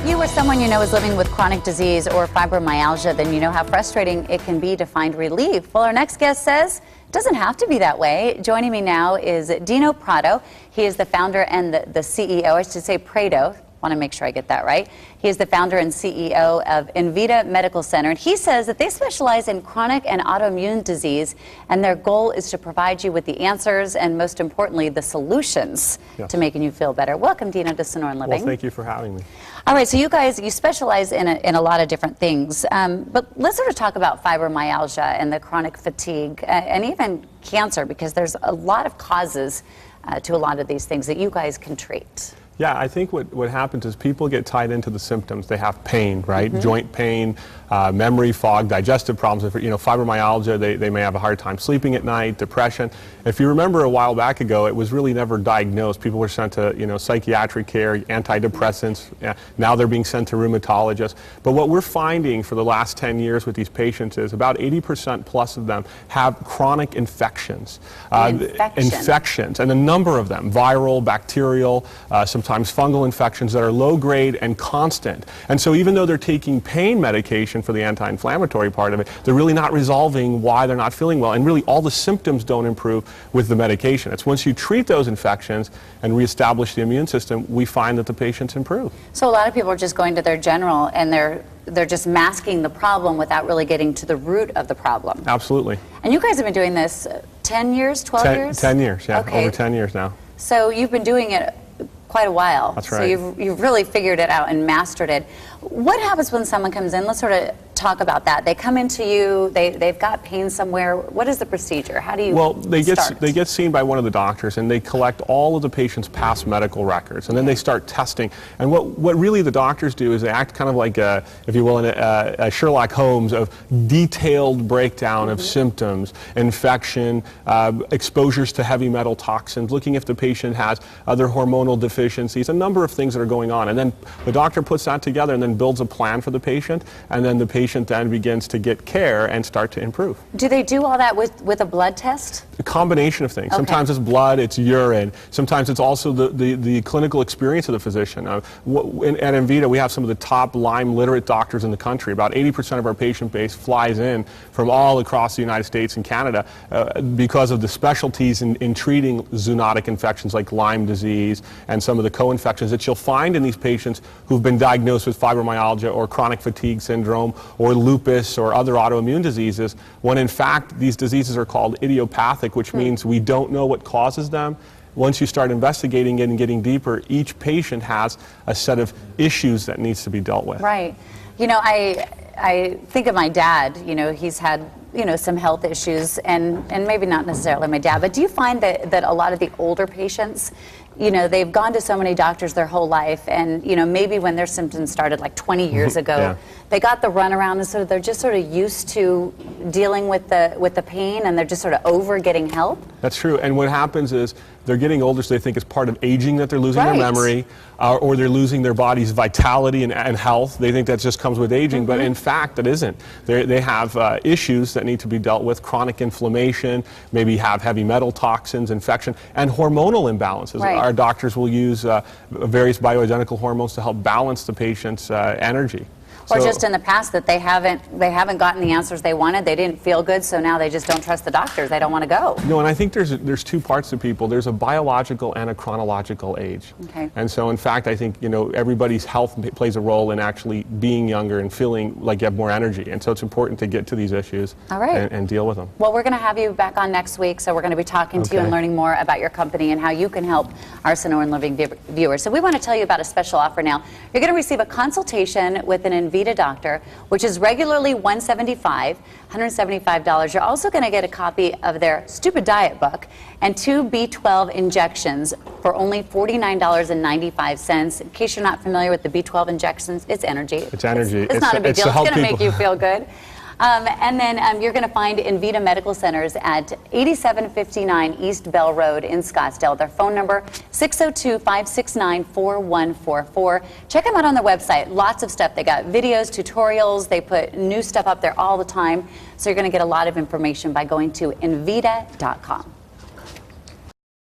If you or someone you know is living with chronic disease or fibromyalgia, then you know how frustrating it can be to find relief. Well, our next guest says it doesn't have to be that way. Joining me now is Dino Prado. He is the founder and the CEO, I should say Prado. I want to make sure I get that right. He is the founder and CEO of Envita Medical Center. And he says that they specialize in chronic and autoimmune disease, and their goal is to provide you with the answers and, most importantly, the solutions to making you feel better. Welcome, Dino, to Sonoran Living. Well, thank you for having me. All right, so you guys, you specialize in a lot of different things, but let's sort of talk about fibromyalgia and the chronic fatigue and even cancer, because there's a lot of causes to a lot of these things that you guys can treat. Yeah, I think what happens is people get tied into the symptoms. They have pain, right? Joint pain, memory fog, digestive problems. You know, fibromyalgia, they may have a hard time sleeping at night, depression. If you remember a while back ago, it was really never diagnosed. People were sent to, you know, psychiatric care, antidepressants. Now they're being sent to rheumatologists. But what we're finding for the last 10 years with these patients is about 80% plus of them have chronic infections. Infections, and a number of them, viral, bacterial, sometimes fungal infections that are low grade and constant. And so even though they're taking pain medication for the anti-inflammatory part of it, they're really not resolving why they're not feeling well. And really all the symptoms don't improve with the medication. It's once you treat those infections and reestablish the immune system, we find that the patients improve. So a lot of people are just going to their general and they're just masking the problem without really getting to the root of the problem. Absolutely. And you guys have been doing this 10 years, 12 years? 10 years, yeah. Okay. Over 10 years now. So you've been doing it quite a while. That's right. So you've really figured it out and mastered it. What happens when someone comes in? Let's sort of talk about that. They come into you, they've got pain somewhere. What is the procedure? How do you start? They get seen by one of the doctors, and they collect all of the patient's past medical records, and then they start testing. And what really the doctors do is they act kind of like, if you will, a Sherlock Holmes of detailed breakdown of symptoms, infection, exposures to heavy metal toxins, looking if the patient has other hormonal deficiencies, a number of things that are going on. And then the doctor puts that together and then builds a plan for the patient, and then the patient then begins to get care and start to improve. Do they do all that with a blood test? A combination of things. Okay. Sometimes it's blood, it's urine. Sometimes it's also the clinical experience of the physician. At Envita, we have some of the top Lyme literate doctors in the country. About 80% of our patient base flies in from all across the United States and Canada because of the specialties in treating zoonotic infections like Lyme disease and some of the co-infections that you'll find in these patients who've been diagnosed with fibromyalgia or chronic fatigue syndrome or lupus or other autoimmune diseases, when in fact these diseases are called idiopathic, which means we don't know what causes them. Once you start investigating it and getting deeper, each patient has a set of issues that needs to be dealt with. Right. You know, I think of my dad. You know, he's had, you know, some health issues, and maybe not necessarily my dad, but do you find that a lot of the older patients, you know, they've gone to so many doctors their whole life, and, you know, maybe when their symptoms started like 20 years ago, they got the runaround, and so they're just sort of used to dealing with the pain, and they're just sort of over getting help? That's true. And what happens is they're getting older, so they think it's part of aging that they're losing their memory, or they're losing their body's vitality and health. They think that just comes with aging, but in fact it isn't. They have issues that need to be dealt with, chronic inflammation, maybe have heavy metal toxins, infection, and hormonal imbalances. Our doctors will use various bioidentical hormones to help balance the patient's energy. Or just in the past that they haven't gotten the answers they wanted, they didn't feel good, so now they just don't trust the doctors, they don't want to go. No, and I think there's two parts to people. There's a biological and a chronological age. Okay. And so in fact I think, you know, everybody's health plays a role in actually being younger and feeling like you have more energy, and so it's important to get to these issues and deal with them. Well, we're going to have you back on next week, so we're going to be talking to you and learning more about your company and how you can help our Sonoran Living viewers. So we want to tell you about a special offer now. You're going to receive a consultation with an Envita doctor, which is regularly $175. You're also going to get a copy of their Stupid Diet book and 2 B12 injections for only $49.95. In case you're not familiar with the B12 injections, it's energy. It's energy. It's not a big deal. It's going to make you feel good. And then you're going to find Envita Medical Centers at 8759 East Bell Road in Scottsdale. Their phone number, 602-569-4144. Check them out on their website. Lots of stuff. They got videos, tutorials. They put new stuff up there all the time. So you're going to get a lot of information by going to envita.com.